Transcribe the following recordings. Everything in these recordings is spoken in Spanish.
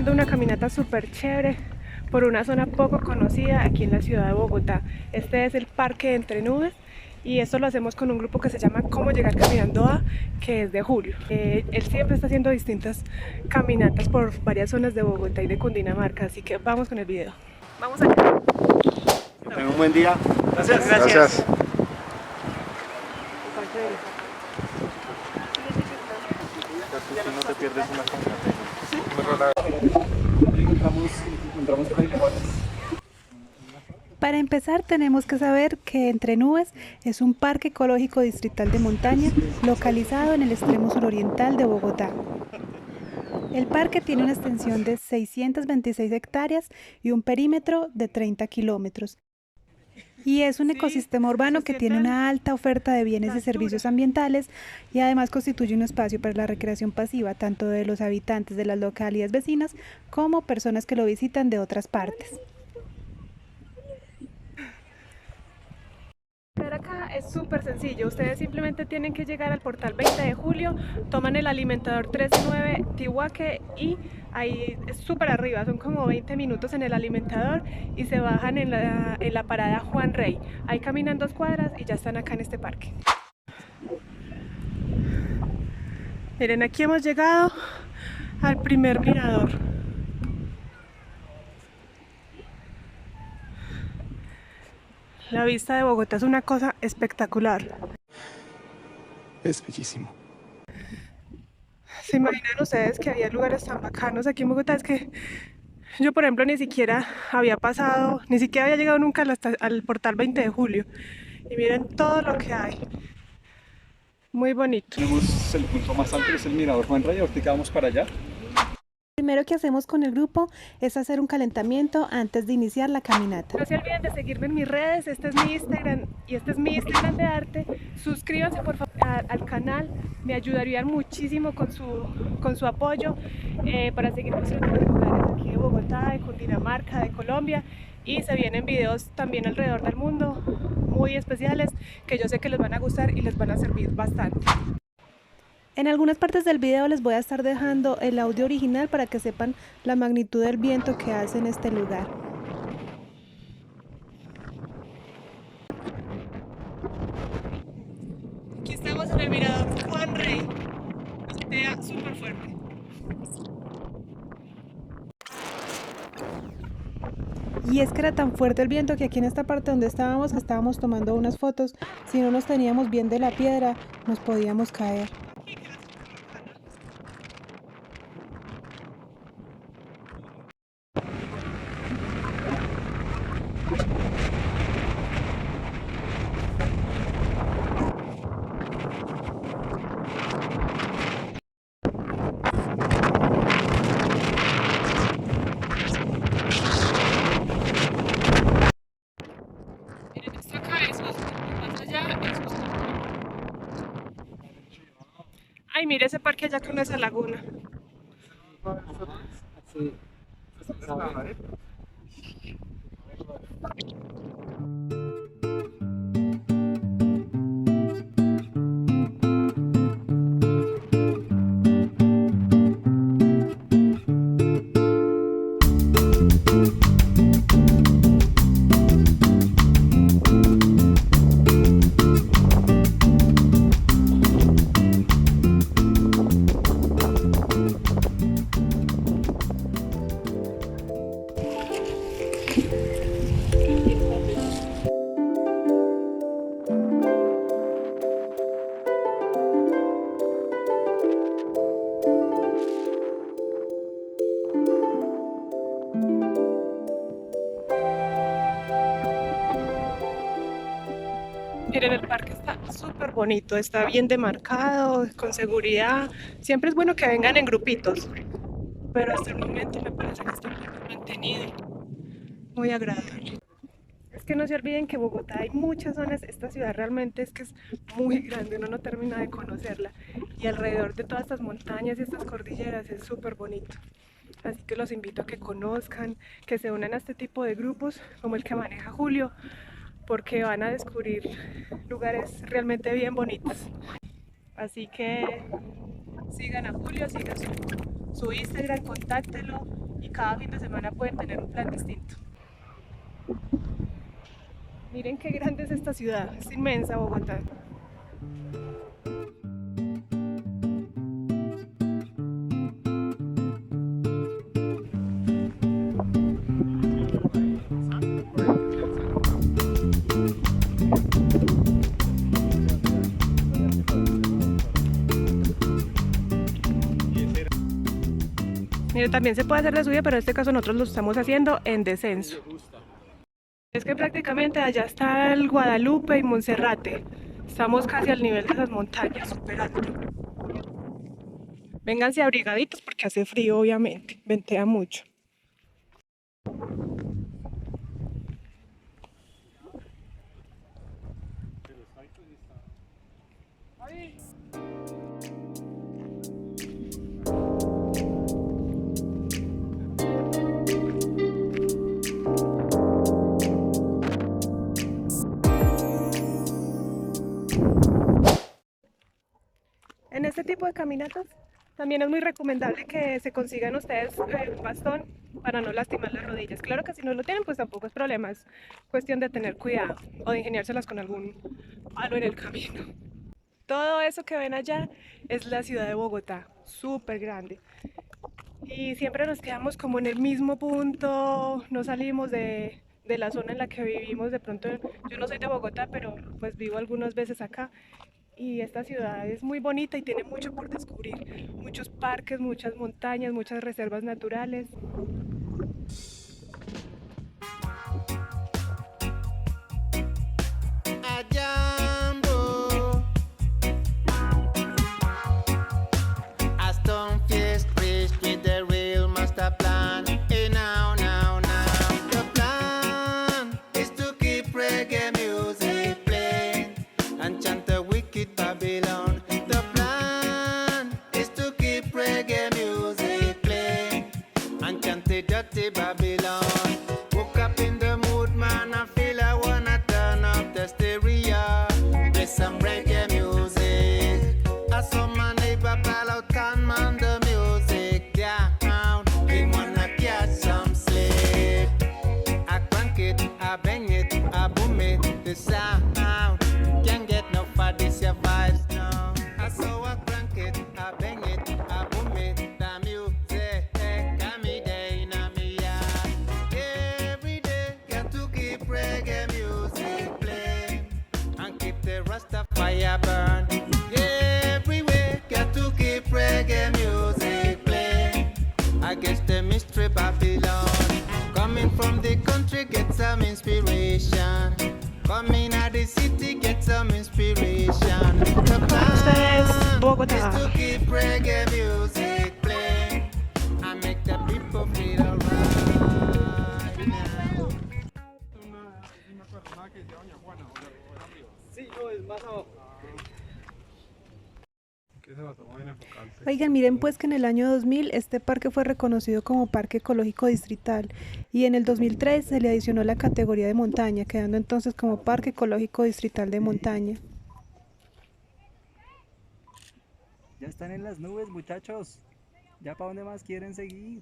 haciendo una caminata súper chévere por una zona poco conocida aquí en la ciudad de Bogotá. Este es el Parque Entre Nubes y esto lo hacemos con un grupo que se llama Cómo Llegar Caminando A, que es de Julio. Él siempre está haciendo distintas caminatas por varias zonas de Bogotá y de Cundinamarca, así que vamos con el video. Vamos acá. Que tengan un buen día. Gracias. Gracias. No te pierdes una caminata. Para empezar tenemos que saber que Entre Nubes es un parque ecológico distrital de montaña localizado en el extremo suroriental de Bogotá. El parque tiene una extensión de 626 hectáreas y un perímetro de 30 kilómetros. Y es un ecosistema urbano que tiene una alta oferta de bienes y servicios ambientales y además constituye un espacio para la recreación pasiva tanto de los habitantes de las localidades vecinas como personas que lo visitan de otras partes. Acá es súper sencillo, ustedes simplemente tienen que llegar al portal 20 de julio, toman el alimentador 139 Tihuaque y ahí es súper arriba, son como 20 minutos en el alimentador y se bajan en la parada Juan Rey. Ahí caminan 2 cuadras y ya están acá en este parque. Miren, aquí hemos llegado al primer mirador. La vista de Bogotá es una cosa espectacular. Es bellísimo. ¿Se imaginan ustedes que había lugares tan bacanos aquí en Bogotá? Es que yo, por ejemplo, ni siquiera había pasado, ni siquiera había llegado nunca al portal 20 de julio. Y miren todo lo que hay. Muy bonito. Tenemos el punto más alto, que es el mirador Juan Rey. Ahorita vamos para allá. Lo primero que hacemos con el grupo es hacer un calentamiento antes de iniciar la caminata. No se olviden de seguirme en mis redes, este es mi Instagram y este es mi Instagram de arte. Suscríbanse por favor al canal, me ayudarían muchísimo con su apoyo para seguir mostrando los lugares aquí de Bogotá, de Cundinamarca, de Colombia. Y se vienen videos también alrededor del mundo muy especiales que yo sé que les van a gustar y les van a servir bastante. En algunas partes del video les voy a estar dejando el audio original para que sepan la magnitud del viento que hace en este lugar. Aquí estamos en el mirador Juan Rey, está súper fuerte. Y es que era tan fuerte el viento que aquí en esta parte donde estábamos tomando unas fotos, si no nos teníamos bien de la piedra, nos podíamos caer. Ay, mire ese parque allá con esa laguna. Miren, el parque está súper bonito, está bien demarcado, con seguridad. Siempre es bueno que vengan en grupitos, pero hasta el momento me parece que está muy mantenido, muy agradable. Es que no se olviden que Bogotá hay muchas zonas, esta ciudad realmente es que es muy grande, uno no termina de conocerla y alrededor de todas estas montañas y estas cordilleras es súper bonito. Así que los invito a que conozcan, que se unan a este tipo de grupos como el que maneja Julio, porque van a descubrir lugares realmente bien bonitos. Así que sigan a Julio, sigan su Instagram, contáctelo y cada fin de semana pueden tener un plan distinto. Miren qué grande es esta ciudad, es inmensa Bogotá. Mire, también se puede hacer de subida, pero en este caso nosotros lo estamos haciendo en descenso. Es que prácticamente allá está el Guadalupe y Monserrate. Estamos casi al nivel de esas montañas, súper alto. Vénganse abrigaditos porque hace frío, obviamente. Ventea mucho. En este tipo de caminatas también es muy recomendable que se consigan ustedes un bastón para no lastimar las rodillas. Claro que si no lo tienen, pues tampoco es problema, es cuestión de tener cuidado o de ingeniárselas con algún palo en el camino. Todo eso que ven allá es la ciudad de Bogotá, súper grande. Y siempre nos quedamos como en el mismo punto, no salimos de la zona en la que vivimos. De pronto yo no soy de Bogotá, pero pues vivo algunas veces acá. Y esta ciudad es muy bonita y tiene mucho por descubrir, muchos parques, muchas montañas, muchas reservas naturales. Esto es Bogotá. Oigan, miren pues que en el año 2000 este parque fue reconocido como Parque Ecológico Distrital y en el 2003 se le adicionó la categoría de montaña, quedando entonces como Parque Ecológico Distrital de Montaña. Ya están en las nubes, muchachos. ¿Ya para dónde más quieren seguir?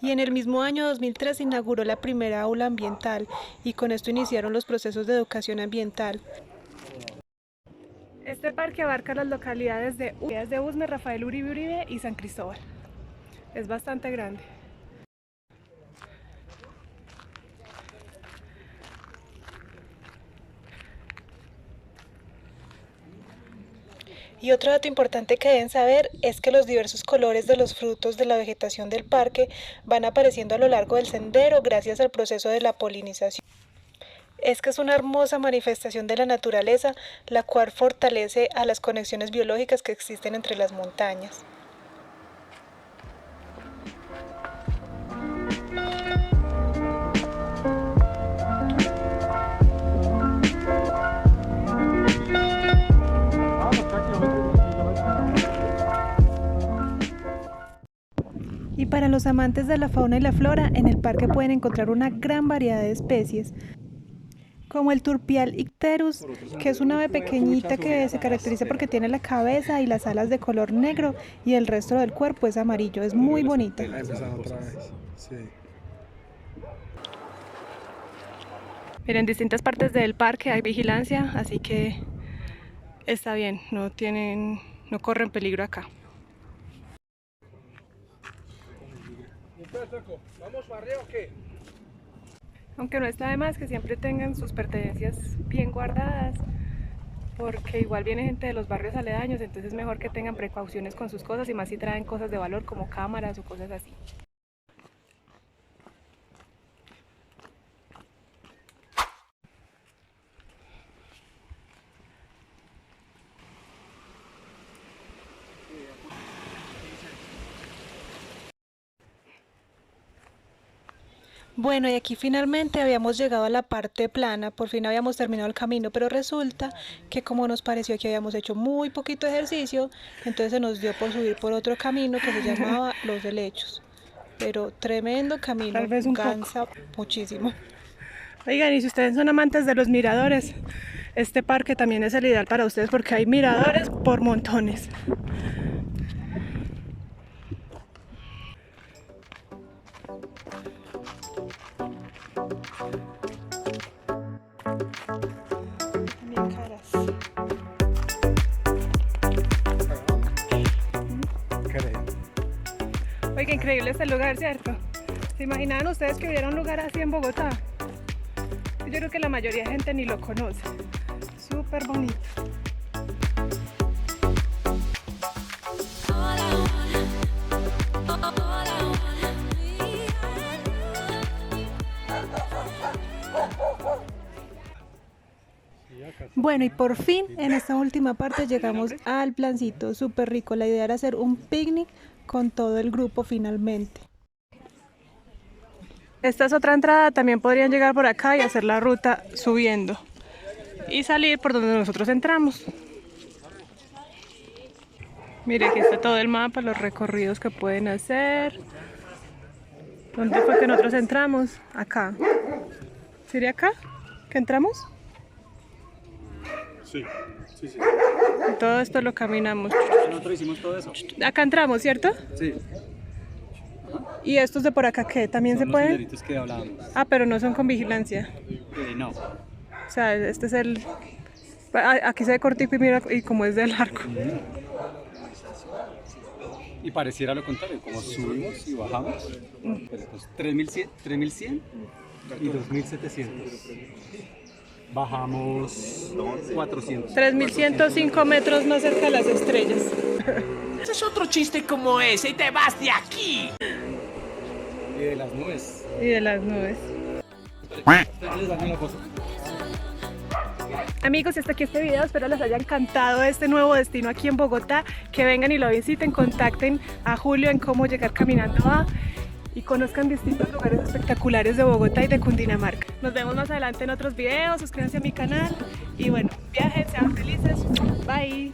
Y en el mismo año 2003 se inauguró la primera aula ambiental y con esto iniciaron los procesos de educación ambiental. Este parque abarca las localidades de Usme, Rafael Uribe Uribe y San Cristóbal. Es bastante grande. Y otro dato importante que deben saber es que los diversos colores de los frutos de la vegetación del parque van apareciendo a lo largo del sendero gracias al proceso de la polinización. Es que es una hermosa manifestación de la naturaleza, la cual fortalece a las conexiones biológicas que existen entre las montañas. Y para los amantes de la fauna y la flora, en el parque pueden encontrar una gran variedad de especies. como el turpial icterus, que es una ave pequeñita que se caracteriza porque tiene la cabeza y las alas de color negro y el resto del cuerpo es amarillo, es muy bonita. Sí. Miren, en distintas partes del parque hay vigilancia, así que está bien, no corren peligro acá. Aunque no está de más que siempre tengan sus pertenencias bien guardadas, porque igual viene gente de los barrios aledaños, entonces es mejor que tengan precauciones con sus cosas y más si traen cosas de valor como cámaras o cosas así. Bueno, y aquí finalmente habíamos llegado a la parte plana, por fin habíamos terminado el camino, pero resulta que como nos pareció que habíamos hecho muy poquito ejercicio, entonces se nos dio por subir por otro camino que se llamaba Los Helechos. Pero tremendo camino, Tal vez un cansa muchísimo. Oigan, y si ustedes son amantes de los miradores, este parque también es el ideal para ustedes porque hay miradores por montones. Bien caras. Oiga, increíble este lugar, ¿cierto? ¿Se imaginaban ustedes que hubiera un lugar así en Bogotá? Yo creo que la mayoría de gente ni lo conoce. Súper bonito. Bueno, y por fin en esta última parte llegamos al plancito, súper rico. La idea era hacer un picnic con todo el grupo finalmente. Esta es otra entrada, también podrían llegar por acá y hacer la ruta subiendo y salir por donde nosotros entramos. Mire, aquí está todo el mapa, los recorridos que pueden hacer. ¿Dónde fue que nosotros entramos? Acá. ¿Sería acá que entramos? Sí. Todo esto lo caminamos. Nosotros hicimos todo eso. Acá entramos, ¿cierto? Sí. ¿Y estos de por acá qué? ¿También se Son los pueden? senderos que hablábamos. Ah, pero no son con vigilancia. No. O sea, este es el... Aquí se ve cortico y mira y como es de largo. Y pareciera lo contrario, como subimos y bajamos, pues 3100 y 2700. Bajamos 400. 3105 metros más cerca de las estrellas. Ese es otro chiste como ese y te vas de aquí. Y de las nubes. Y de las nubes. Ustedes les dan la foto. Amigos, hasta aquí este video, espero les haya encantado este nuevo destino aquí en Bogotá, que vengan y lo visiten, contacten a Julio en cómo llegar caminando y conozcan distintos lugares espectaculares de Bogotá y de Cundinamarca. Nos vemos más adelante en otros videos, suscríbanse a mi canal y bueno, viajen, sean felices, bye.